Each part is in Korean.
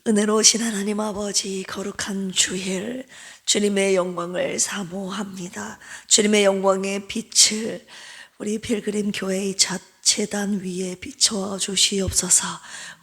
은혜로우신 하나님 아버지, 거룩한 주일, 주님의 영광을 사모합니다. 주님의 영광의 빛을 우리 필그림 교회의 재단 위에 비춰 주시옵소서.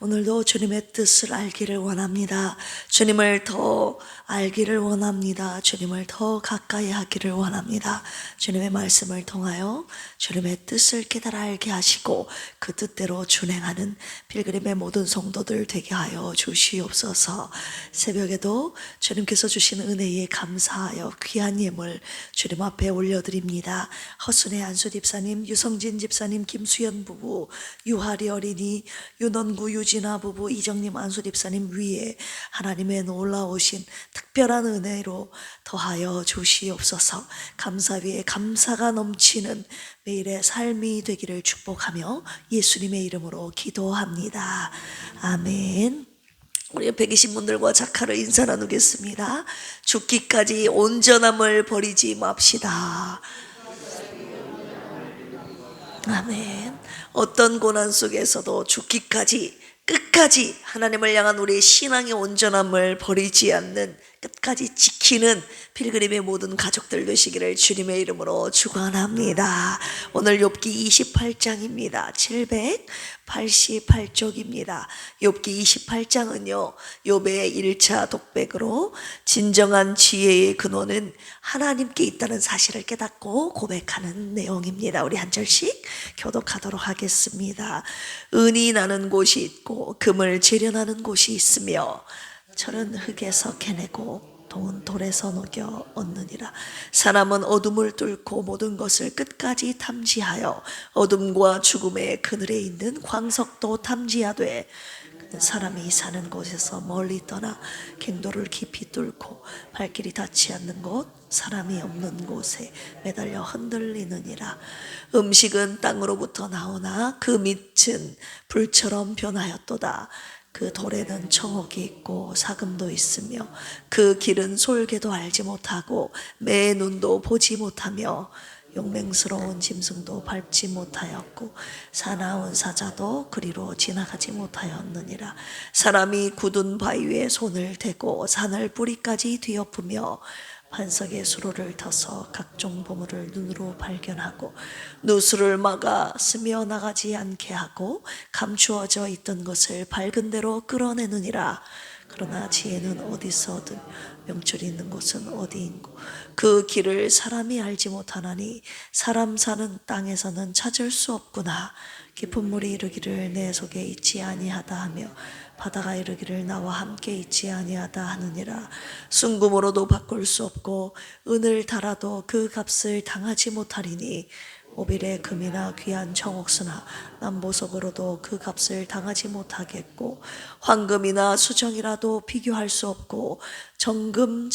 오늘도 주님의 뜻을 알기를 원합니다. 주님을 더 알기를 원합니다. 주님을 더 가까이 하기를 원합니다. 주님의 말씀을 통하여 주님의 뜻을 깨달아 알게 하시고 그 뜻대로 준행하는 필그림의 모든 성도들 되게 하여 주시옵소서. 새벽에도 주님께서 주신 은혜에 감사하여 귀한 예물 주님 앞에 올려드립니다. 허순의 안수 집사님, 유성진 집사님, 김수연 부부, 유하리 어린이, 윤원구 유진아 부부, 이정님 안수 집사님 위에 하나님의 놀라우신 특별한 은혜로 더하여 주시옵소서. 감사 위에 감사가 넘치는 매일의 삶이 되기를 축복하며 예수님의 이름으로 기도합니다. 아멘. 우리 옆에 계신 분들과 자카로 인사 나누겠습니다. 죽기까지 온전함을 버리지 맙시다. 아멘. 어떤 고난 속에서도 죽기까지 끝까지 하나님을 향한 우리의 신앙의 온전함을 버리지 않는, 끝까지 지키는 필그림의 모든 가족들 되시기를 주님의 이름으로 축원합니다. 오늘 욥기 28장입니다. 788쪽입니다. 욥기 28장은요, 욥의 1차 독백으로 진정한 지혜의 근원은 하나님께 있다는 사실을 깨닫고 고백하는 내용입니다. 우리 한 절씩 교독하도록 하겠습니다. 은이 나는 곳이 있고 금을 재련하는 곳이 있으며 철은 흙에서 캐내고 동은 돌에서 녹여 얻느니라. 사람은 어둠을 뚫고 모든 것을 끝까지 탐지하여 어둠과 죽음의 그늘에 있는 광석도 탐지하되 사람이 사는 곳에서 멀리 떠나 갱도를 깊이 뚫고 발길이 닿지 않는 곳, 사람이 없는 곳에 매달려 흔들리느니라. 음식은 땅으로부터 나오나 그 밑은 불처럼 변하였도다. 그 돌에는 청옥이 있고 사금도 있으며 그 길은 솔개도 알지 못하고 매 눈도 보지 못하며 용맹스러운 짐승도 밟지 못하였고 사나운 사자도 그리로 지나가지 못하였느니라. 사람이 굳은 바위 위에 손을 대고 산을 뿌리까지 뒤엎으며 반석에 수로를 터서 각종 보물을 눈으로 발견하고 누수를 막아 스며 나가지 않게 하고 감추어져 있던 것을 밝은 대로 끌어내느니라. 그러나 지혜는 어디서든 명철이 있는 곳은 어디인고 그 길을 사람이 알지 못하나니 사람 사는 땅에서는 찾을 수 없구나. 깊은 물이 이르기를 내 속에 있지 아니하다 하며 바다가 이르기를 나와 함께 있지 아니하다 하느니라. 순금으로도 바꿀 수 없고 은을 달아도 그 값을 당하지 못하리니 오빌의 금이나 귀한 청옥수나 남보석으로도 그 값을 당하지 못하겠고 황금이나 수정이라도 비교할 수 없고 정금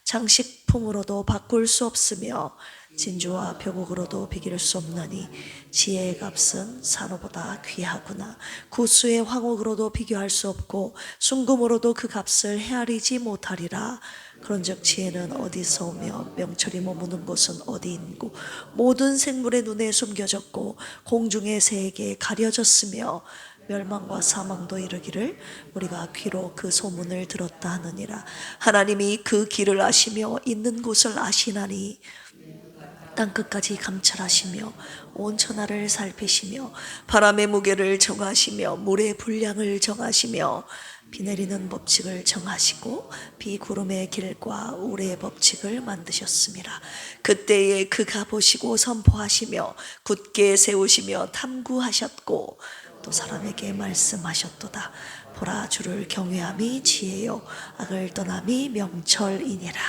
장식품으로도 바꿀 수 없으며 진주와 벼곡으로도 비길 수 없나니 지혜의 값은 산호보다 귀하구나. 구수의 황옥으로도 비교할 수 없고 순금으로도 그 값을 헤아리지 못하리라. 그런즉 지혜는 어디서 오며 명철이 머무는 곳은 어디인고 모든 생물의 눈에 숨겨졌고 공중의 새에게 가려졌으며 멸망과 사망도 이르기를 우리가 귀로 그 소문을 들었다 하느니라. 하나님이 그 길을 아시며 있는 곳을 아시나니 땅끝까지 감찰하시며 온 천하를 살피시며 바람의 무게를 정하시며 물의 분량을 정하시며 비 내리는 법칙을 정하시고 비구름의 길과 우레의 법칙을 만드셨습니다. 그때에 그가 보시고 선포하시며 굳게 세우시며 탐구하셨고 또 사람에게 말씀하셨도다. 보라, 주를 경외함이 지혜요 악을 떠남이 명철이니라.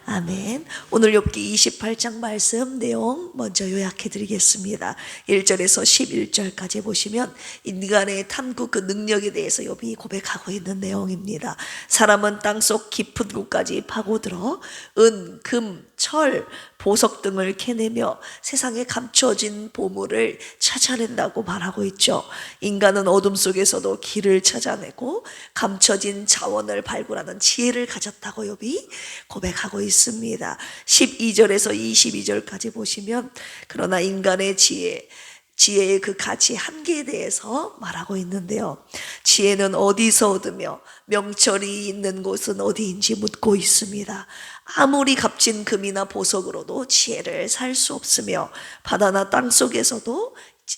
아멘. 오늘 욥기 28장 말씀 내용 먼저 요약해 드리겠습니다. 1절에서 11절까지 보시면 인간의 탐구 그 능력에 대해서 욥이 고백하고 있는 내용입니다. 사람은 땅속 깊은 곳까지 파고들어 은, 금, 철, 보석 등을 캐내며 세상에 감추어진 보물을 찾아낸다고 말하고 있죠. 인간은 어둠 속에서도 길을 찾아내고 감춰진 자원을 발굴하는 지혜를 가졌다고 욥이 고백하고 있습니다. 12절에서 22절까지 보시면 그러나 인간의 지혜, 지혜의 그 가치 한계에 대해서 말하고 있는데요. 지혜는 어디서 얻으며 명철이 있는 곳은 어디인지 묻고 있습니다. 아무리 값진 금이나 보석으로도 지혜를 살 수 없으며 바다나 땅 속에서도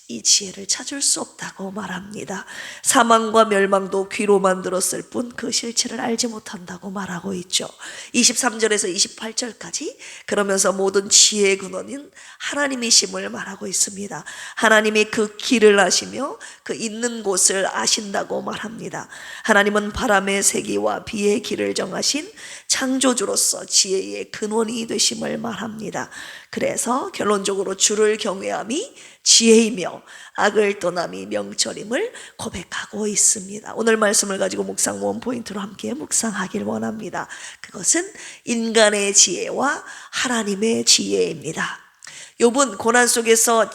이 지혜를 찾을 수 없다고 말합니다. 사망과 멸망도 귀로만 들었을 뿐 그 실체를 알지 못한다고 말하고 있죠. 23절에서 28절까지 그러면서 모든 지혜의 근원인 하나님이심을 말하고 있습니다. 하나님이 그 길을 아시며 그 있는 곳을 아신다고 말합니다. 하나님은 바람의 세기와 비의 길을 정하신 창조주로서 지혜의 근원이 되심을 말합니다. 그래서 결론적으로 주를 경외함이 지혜이며 악을 떠남이 명철임을 고백하고 있습니다. 오늘 말씀을 가지고 묵상 모험 포인트로 함께 묵상하길 원합니다. 그것은 인간의 지혜와 하나님의 지혜입니다. 욥은 고난 속에서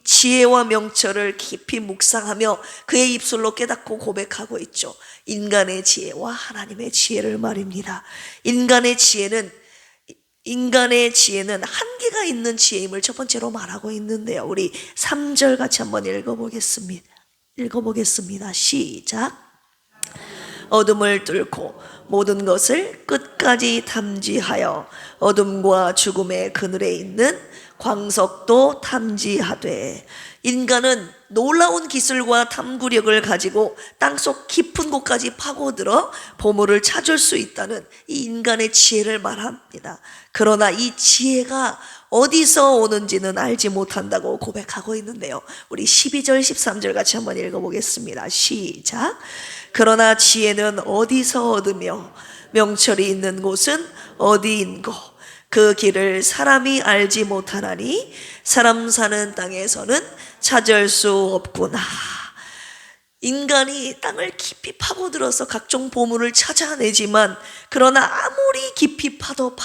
지혜와 명철을 깊이 묵상하며 그의 입술로 깨닫고 고백하고 있죠. 인간의 지혜와 하나님의 지혜를 말입니다. 인간의 지혜는 한계가 있는 지혜임을 첫 번째로 말하고 있는데요. 우리 3절 같이 한번 읽어보겠습니다. 시작. 어둠을 뚫고 모든 것을 끝까지 탐지하여 어둠과 죽음의 그늘에 있는 광석도 탐지하되. 인간은 놀라운 기술과 탐구력을 가지고 땅속 깊은 곳까지 파고들어 보물을 찾을 수 있다는 이 인간의 지혜를 말합니다. 그러나 이 지혜가 어디서 오는지는 알지 못한다고 고백하고 있는데요. 우리 12절 13절 같이 한번 읽어보겠습니다. 시작. 그러나 지혜는 어디서 얻으며 명철이 있는 곳은 어디인고 그 길을 사람이 알지 못하나니 사람 사는 땅에서는 찾을 수 없구나. 인간이 땅을 깊이 파고들어서 각종 보물을 찾아내지만 그러나 아무리 깊이 파도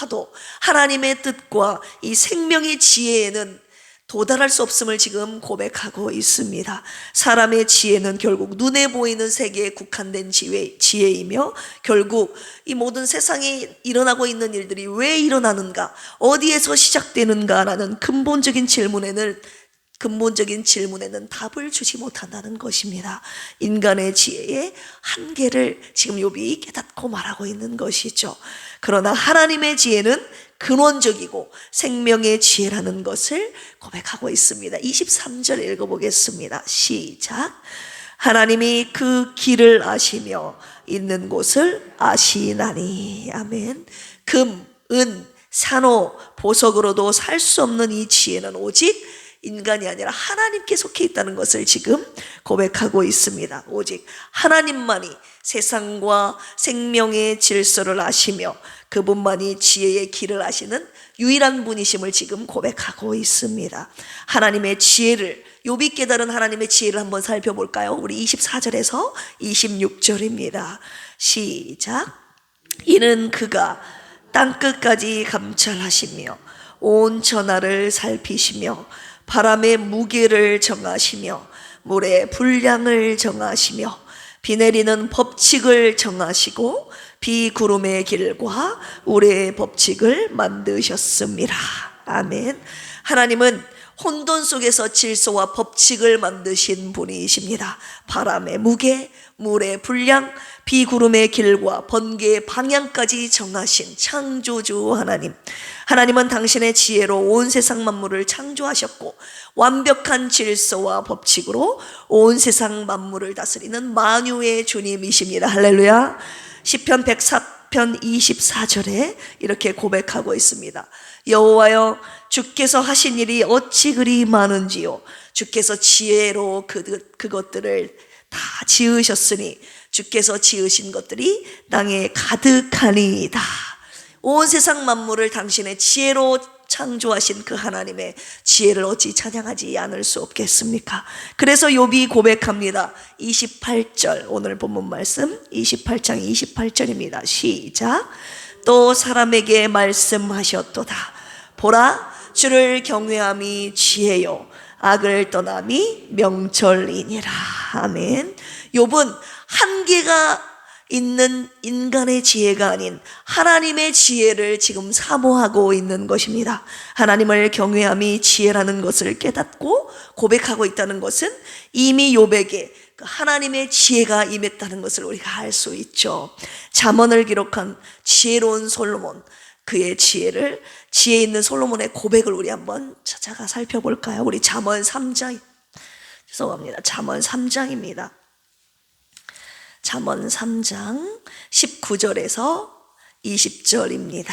하나님의 뜻과 이 생명의 지혜에는 도달할 수 없음을 지금 고백하고 있습니다. 사람의 지혜는 결국 눈에 보이는 세계에 국한된 지혜이며 결국 이 모든 세상에 일어나고 있는 일들이 왜 일어나는가, 어디에서 시작되는가라는 근본적인 질문에는 답을 주지 못한다는 것입니다. 인간의 지혜의 한계를 지금 욥이 깨닫고 말하고 있는 것이죠. 그러나 하나님의 지혜는 근원적이고 생명의 지혜라는 것을 고백하고 있습니다. 23절 읽어보겠습니다. 시작. 하나님이 그 길을 아시며 있는 곳을 아시나니. 아멘. 금, 은, 산호, 보석으로도 살 수 없는 이 지혜는 오직 인간이 아니라 하나님께 속해 있다는 것을 지금 고백하고 있습니다. 오직 하나님만이 세상과 생명의 질서를 아시며 그분만이 지혜의 길을 아시는 유일한 분이심을 지금 고백하고 있습니다. 하나님의 지혜를, 욥이 깨달은 하나님의 지혜를 한번 살펴볼까요? 우리 24절에서 26절입니다. 시작. 이는 그가 땅끝까지 감찰하시며 온 천하를 살피시며 바람의 무게를 정하시며 물의 분량을 정하시며 비 내리는 법칙을 정하시고 비구름의 길과 우레의 법칙을 만드셨습니다. 아멘. 하나님은 혼돈 속에서 질서와 법칙을 만드신 분이십니다. 바람의 무게, 물의 분량, 비구름의 길과 번개의 방향까지 정하신 창조주 하나님. 하나님은 당신의 지혜로 온 세상 만물을 창조하셨고 완벽한 질서와 법칙으로 온 세상 만물을 다스리는 만유의 주님이십니다. 할렐루야. 시편 104편 24절에 이렇게 고백하고 있습니다. 여호와여, 주께서 하신 일이 어찌 그리 많은지요. 주께서 지혜로 그것들을 다 지으셨으니 주께서 지으신 것들이 땅에 가득하니이다. 온 세상 만물을 당신의 지혜로 창조하신 그 하나님의 지혜를 어찌 찬양하지 않을 수 없겠습니까? 그래서 욥이 고백합니다. 28절, 오늘 본문 말씀 28장 28절입니다. 시작. 또 사람에게 말씀하셨도다. 보라, 주를 경외함이 지혜요 악을 떠남이 명철이니라. 아멘. 욥은 한계가 있는 인간의 지혜가 아닌 하나님의 지혜를 지금 사모하고 있는 것입니다. 하나님을 경외함이 지혜라는 것을 깨닫고 고백하고 있다는 것은 이미 욥에게 하나님의 지혜가 임했다는 것을 우리가 알 수 있죠. 잠언을 기록한 지혜로운 솔로몬, 그의 지혜를, 지혜 있는 솔로몬의 고백을 우리 한번 찾아가 살펴볼까요? 우리 잠언 3장, 죄송합니다. 잠언 3장입니다. 잠언 3장 19절에서 20절입니다.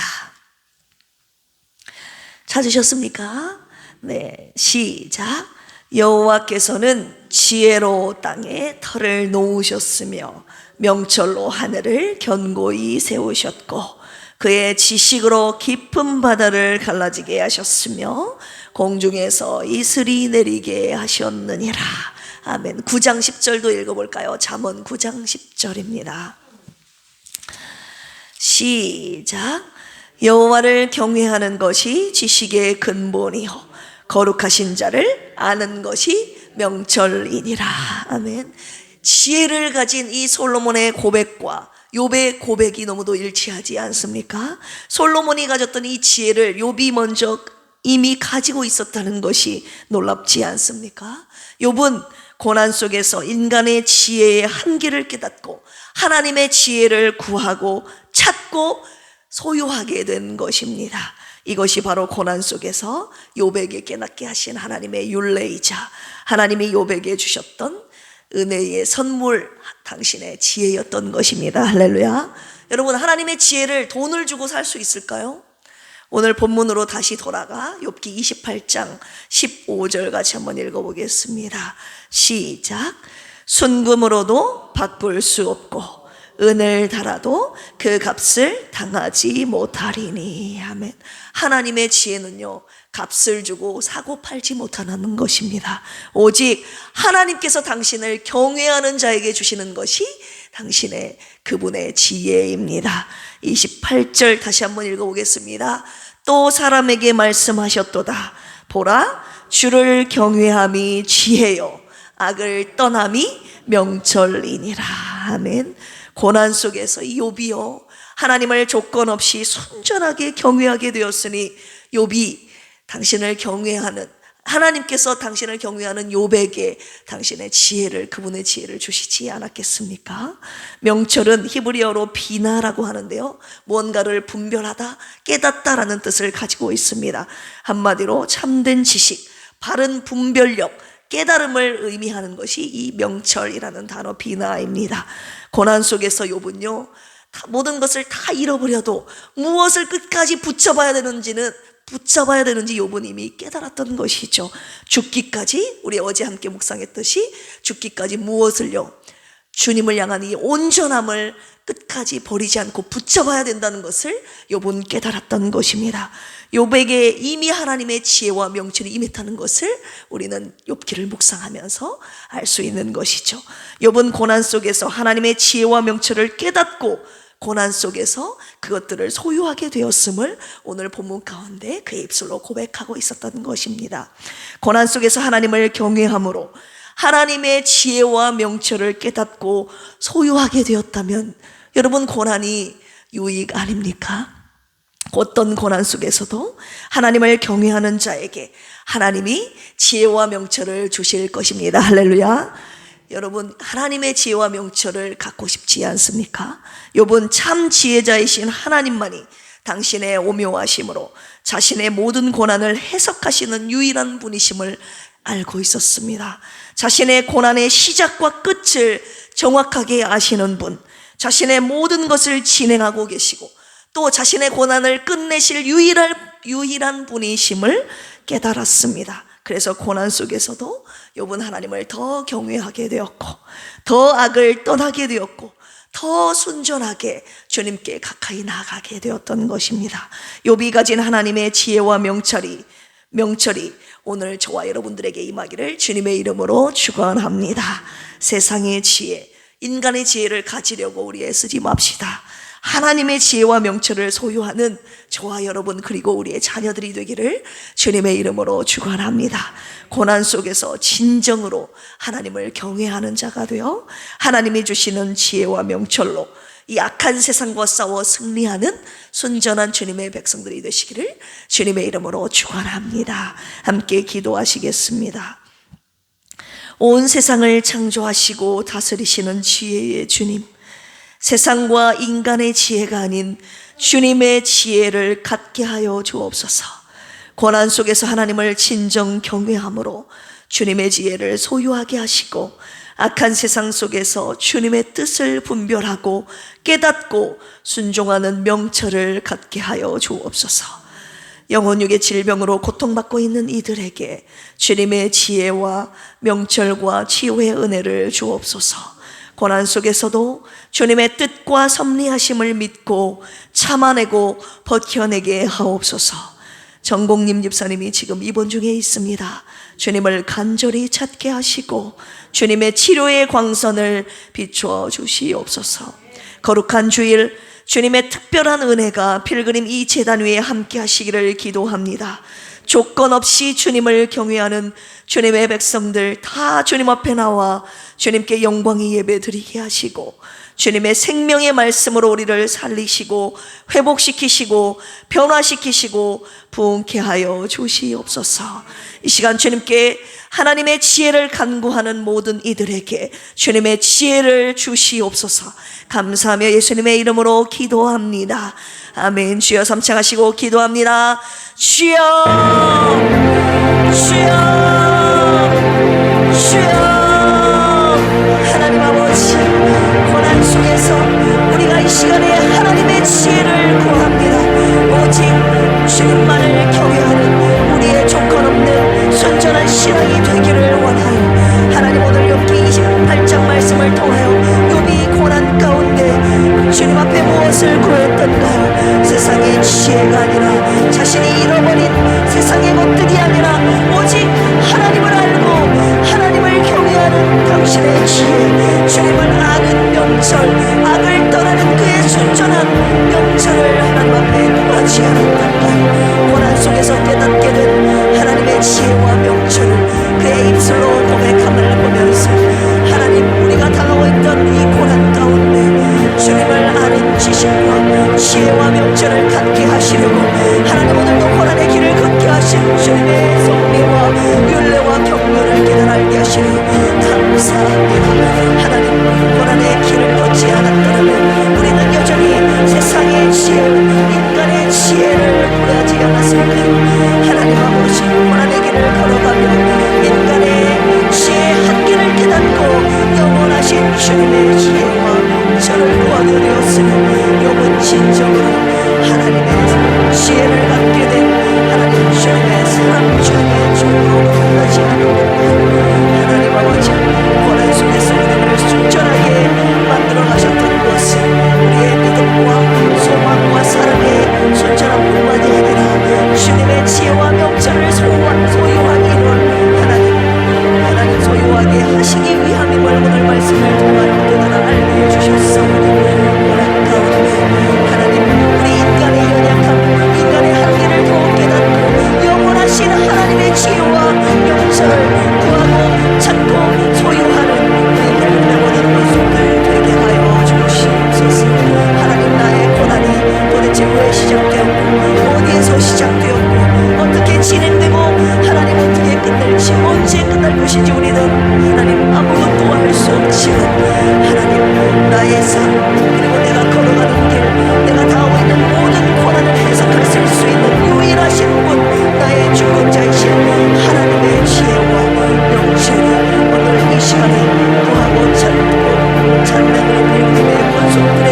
찾으셨습니까? 네, 시작. 여호와께서는 지혜로 땅에 터를 놓으셨으며 명철로 하늘을 견고히 세우셨고 그의 지식으로 깊은 바다를 갈라지게 하셨으며 공중에서 이슬이 내리게 하셨느니라. 아멘. 9장 10절도 읽어볼까요? 잠언 9장 10절입니다. 시작. 여호와를 경외하는 것이 지식의 근본이요 거룩하신 자를 아는 것이 명철이니라. 아멘. 지혜를 가진 이 솔로몬의 고백과 욥의 고백이 너무도 일치하지 않습니까? 솔로몬이 가졌던 이 지혜를 욥이 먼저 이미 가지고 있었다는 것이 놀랍지 않습니까? 욥은 고난 속에서 인간의 지혜의 한계를 깨닫고 하나님의 지혜를 구하고 찾고 소유하게 된 것입니다. 이것이 바로 고난 속에서 욥에게 깨닫게 하신 하나님의 율례이자 하나님이 욥에게 주셨던 은혜의 선물, 당신의 지혜였던 것입니다. 할렐루야. 여러분, 하나님의 지혜를 돈을 주고 살 수 있을까요? 오늘 본문으로 다시 돌아가 욥기 28장 15절 같이 한번 읽어보겠습니다. 시작. 순금으로도 바꿀 수 없고 은을 달아도 그 값을 당하지 못하리니. 아멘. 하나님의 지혜는요, 값을 주고 사고 팔지 못하는 것입니다. 오직 하나님께서 당신을 경외하는 자에게 주시는 것이 당신의 그분의 지혜입니다. 28절 다시 한번 읽어보겠습니다. 또 사람에게 말씀하셨도다. 보라, 주를 경외함이 지혜요 악을 떠남이 명철이니라. 아멘. 고난 속에서 이 욥이요, 하나님을 조건 없이 순전하게 경외하게 되었으니 욥이 당신을 경외하는, 하나님께서 당신을 경외하는 욥에게 당신의 지혜를, 그분의 지혜를 주시지 않았겠습니까? 명철은 히브리어로 비나라고 하는데요, 무언가를 분별하다, 깨닫다라는 뜻을 가지고 있습니다. 한마디로 참된 지식, 바른 분별력, 깨달음을 의미하는 것이 이 명철이라는 단어 비나입니다. 고난 속에서 욥은요, 모든 것을 다 잃어버려도 무엇을 끝까지 붙잡아야 되는지 욥은 이미 깨달았던 것이죠. 죽기까지, 우리 어제 함께 묵상했듯이 죽기까지 무엇을요? 주님을 향한 이 온전함을 끝까지 버리지 않고 붙잡아야 된다는 것을 욥은 깨달았던 것입니다. 욥에게 이미 하나님의 지혜와 명철이 임했다는 것을 우리는 욥기를 묵상하면서 알 수 있는 것이죠. 욥은 고난 속에서 하나님의 지혜와 명철을 깨닫고 고난 속에서 그것들을 소유하게 되었음을 오늘 본문 가운데 그의 입술로 고백하고 있었던 것입니다. 고난 속에서 하나님을 경외함으로 하나님의 지혜와 명철을 깨닫고 소유하게 되었다면 여러분, 고난이 유익 아닙니까? 어떤 고난 속에서도 하나님을 경외하는 자에게 하나님이 지혜와 명철을 주실 것입니다. 할렐루야. 여러분, 하나님의 지혜와 명철을 갖고 싶지 않습니까? 욥은 참 지혜자이신 하나님만이 당신의 오묘하심으로 자신의 모든 고난을 해석하시는 유일한 분이심을 알고 있었습니다. 자신의 고난의 시작과 끝을 정확하게 아시는 분, 자신의 모든 것을 진행하고 계시고 또 자신의 고난을 끝내실 유일한 분이심을 깨달았습니다. 그래서 고난 속에서도 욥은 하나님을 더 경외하게 되었고 더 악을 떠나게 되었고 더 순전하게 주님께 가까이 나아가게 되었던 것입니다. 욥이 가진 하나님의 지혜와 명철이 오늘 저와 여러분들에게 임하기를 주님의 이름으로 축원합니다. 세상의 지혜, 인간의 지혜를 가지려고 우리 애쓰지 맙시다. 하나님의 지혜와 명철을 소유하는 저와 여러분 그리고 우리의 자녀들이 되기를 주님의 이름으로 축원합니다. 고난 속에서 진정으로 하나님을 경외하는 자가 되어 하나님이 주시는 지혜와 명철로 이 악한 세상과 싸워 승리하는 순전한 주님의 백성들이 되시기를 주님의 이름으로 축원합니다. 함께 기도하시겠습니다. 온 세상을 창조하시고 다스리시는 지혜의 주님, 세상과 인간의 지혜가 아닌 주님의 지혜를 갖게 하여 주옵소서. 고난 속에서 하나님을 진정 경외함으로 주님의 지혜를 소유하게 하시고, 악한 세상 속에서 주님의 뜻을 분별하고 깨닫고 순종하는 명철을 갖게 하여 주옵소서. 영혼육의 질병으로 고통받고 있는 이들에게 주님의 지혜와 명철과 치유의 은혜를 주옵소서. 고난 속에서도 주님의 뜻과 섭리하심을 믿고 참아내고 버텨내게 하옵소서. 정공님 집사님이 지금 입원 중에 있습니다. 주님을 간절히 찾게 하시고 주님의 치료의 광선을 비추어 주시옵소서. 거룩한 주일, 주님의 특별한 은혜가 필그림 이 제단 위에 함께 하시기를 기도합니다. 조건 없이 주님을 경외하는 주님의 백성들 다 주님 앞에 나와 주님께 영광의 예배 드리게 하시고, 주님의 생명의 말씀으로 우리를 살리시고 회복시키시고 변화시키시고 부흥케 하여 주시옵소서. 이 시간 주님께 하나님의 지혜를 간구하는 모든 이들에게 주님의 지혜를 주시옵소서. 감사하며 예수님의 이름으로 기도합니다. 아멘. 주여 삼창하시고 기도합니다. 주여, 주여, 주여. 하나님 아버지, 고난 속에서 우리가 이 시간에 하나님의 지혜를 구합니다. 오직 주님만을 경외하는 우리의 조건 없는 순전한 신앙이 되기를 원하여, 하나님 오늘 욥기 28장 말씀을 통하여 욥이 고난 가운데 주님 앞에 무엇을 구했던가요? 세상의 지혜가 아니라, 자신이 잃어버린 세상의 것들이 아니라 오직 하나님을 알고 하나님을 경외하는 당신의 지혜, 주님을 아는 명철, 악을 떠나는 그의 순전한 명철을 하나님 앞에 구하지 않았던가요? 고난 속에서 깨닫게 된 하나님의 지혜와 명철을 그의 입술로 고백함을 보면서, 하나님 우리가 당하고 있던 이 고난 가운데 주님을 아는 지식과 지혜와 명철을 갖게 하시려고, 하나님 오늘도 고난의 길을 걷게 하신 주님의 섭리와 율례와 경륜을 깨달게 하시니 감사합니다. 하나님 고난의 길을 걷지 않았더라면 우리는 여전히 세상의 지혜, 인간의 지혜를 구하지 않았을까요? 하나님 아버지, 고난의 길을 걸어가며 인간의 지혜 한계를 깨닫고 영원하신 주님의 지혜와 명철을 구하게 되었으니, 욥은 진정으로 하나님의 지혜를 갖게 된 하나님 주님의 사랑, 주님의 종으로 끝나지 않는 하나님 아버지, 고난 속에서 우리를 순전하게 만들어 가셨던 것은 우리의 믿음과 소망과 사랑의 순전한 뿐만이 아니라 주님의 지혜와 명철을 소유한 일을 하나님 소유하게 하시기 위함임을 오늘 말씀을 통하여 깨달아 알게 해주셨사오니, 고난 가운데 하나님 우리 인간의 연약함, 인간의 한계를 더욱 깨닫고 영원하신 하나님의 지혜와 명철을 구하고 찾고 소유하는 우리 믿음의 모든 모습들 되게 하여 주시옵소서. 하나님, 나의 고난이 도대체 왜 시작되었고 어디에서 시작되었고 어떻게 진행되고 하나님 어떻게 끝낼지, 언제 끝날 것인지 우리는 하나님 아무것도 알 수 없지만, 하나님 나의 삶 그리고 내가 걸어가는 길, 내가 당하고 있는 모든 고난을 해석하실 수 있는 유일하신 분, 나의 주권자이신 하나님의 지혜와 명철이 오늘 이 시간에 구하고 찾고 찾는 우리 필그림의 권속들의